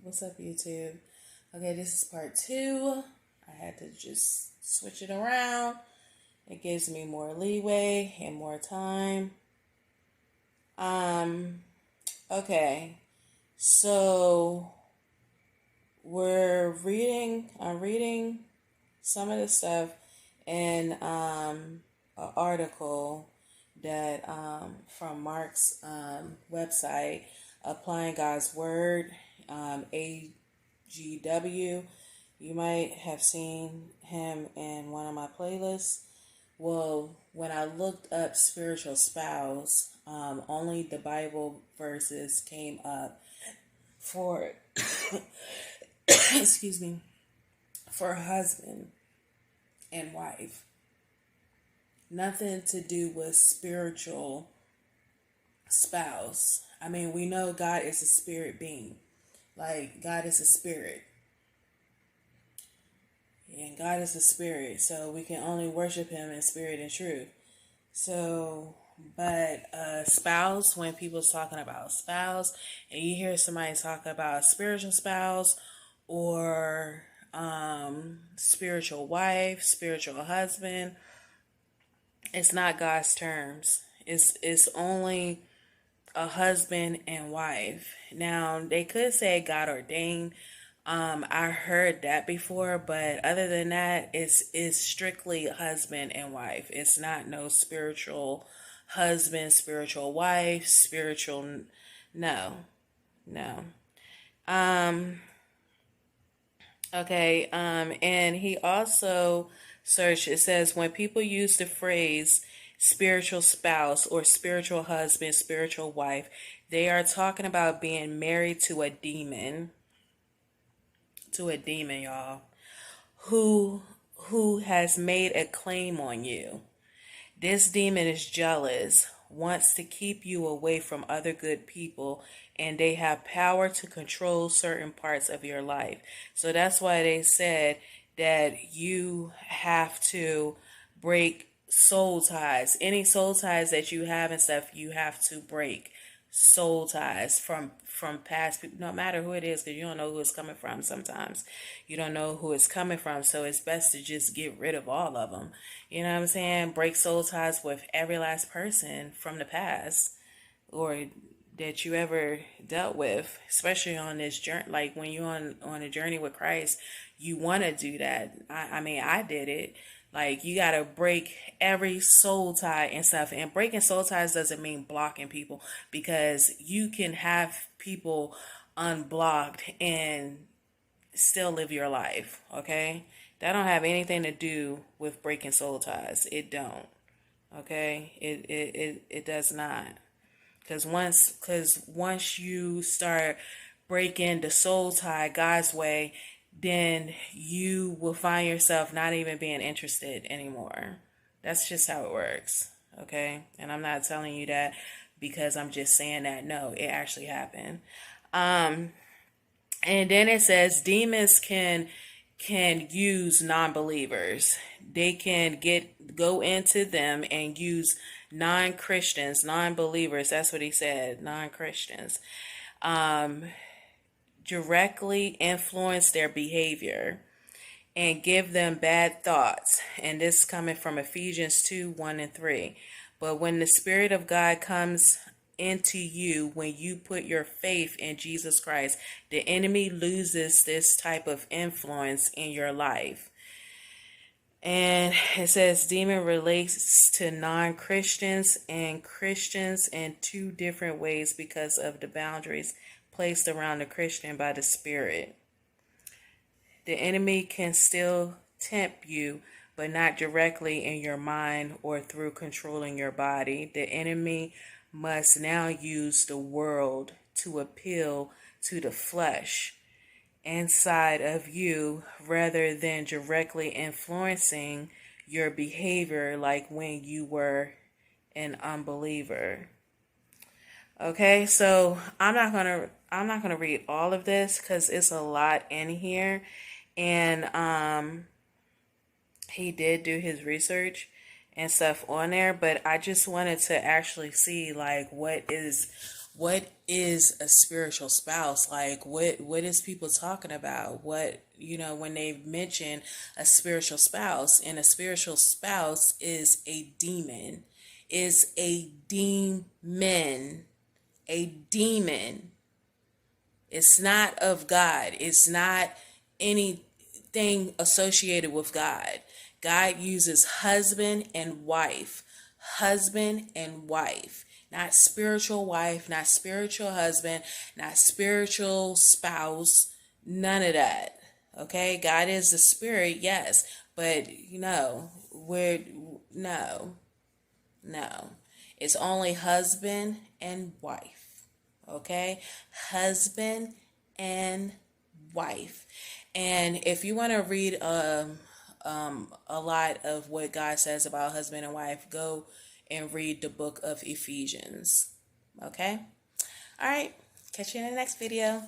What's up, YouTube? Okay, this is part 2. I had to just switch it around. It gives me more leeway and more time. Okay. So I'm reading some of the stuff in an article that from Mark's website, Applying God's Word, AGW. You might have seen him in one of my playlists. Well, when I looked up spiritual spouse, only the Bible verses came up for, excuse me, for husband and wife. Nothing to do with spiritual spouse. I mean, we know God is a spirit being. Like, God is a spirit. And God is a spirit. So we can only worship him in spirit and truth. So, but spouse, when people's talking about spouse, and you hear somebody talk about spiritual spouse or spiritual wife, spiritual husband, it's not God's terms. It's only a husband and wife. Now, they could say God ordained. I heard that before, but other than that, it's strictly husband and wife. It's not no spiritual husband, spiritual wife, spiritual. No, no. Okay. And he also searched. It says when people use the phrase spiritual spouse or spiritual husband, spiritual wife, they are talking about being married to a demon, y'all, who has made a claim on you. This demon is jealous, wants to keep you away from other good people, and they have power to control certain parts of your life. So that's why they said that you have to break soul ties. Any soul ties that you have and stuff, you have to break soul ties from past people, no matter who it is, because you don't know who it's coming from. Sometimes you don't know who it's coming from, so it's best to just get rid of all of them. You know what I'm saying? Break soul ties with every last person from the past or that you ever dealt with, especially on this journey. Like when you're on a journey with Christ, you want to do that. I mean, I did it. Like, you got to break every soul tie and stuff. And breaking soul ties doesn't mean blocking people, because you can have people unblocked and still live your life, okay? That don't have anything to do with breaking soul ties. It don't, okay? It does not. Because once you start breaking the soul tie God's way, then you will find yourself not even being interested anymore. That's just how it works, okay? And I'm not telling you that because I'm just saying that. No, it actually happened. And then it says demons can use non-believers. They can go into them and use non-Christians, non-believers. That's what he said, non-Christians. Directly influence their behavior and give them bad thoughts. And this is coming from Ephesians 2:1-3. But when the Spirit of God comes into you, when you put your faith in Jesus Christ, the enemy loses this type of influence in your life. And it says demon relates to non-Christians and Christians in two different ways because of the boundaries placed around the Christian by the Spirit. The enemy can still tempt you, but not directly in your mind or through controlling your body. The enemy must now use the world to appeal to the flesh inside of you rather than directly influencing your behavior like when you were an unbeliever. Okay, so I'm not gonna read all of this because it's a lot in here, and he did do his research and stuff on there, but I just wanted to actually see like what what is a spiritual spouse? Like, what is people talking about? What, when they mention a spiritual spouse, and a spiritual spouse is a demon, is a demon, a demon. It's not of God. It's not anything associated with God. God uses husband and wife. Husband and wife. Not spiritual wife, not spiritual husband, not spiritual spouse, none of that. Okay? God is the spirit, yes, but no, no. It's only husband and wife. Okay? Husband and wife. And if you want to read a lot of what God says about husband and wife, go and read the book of Ephesians. Okay? All right. Catch you in the next video.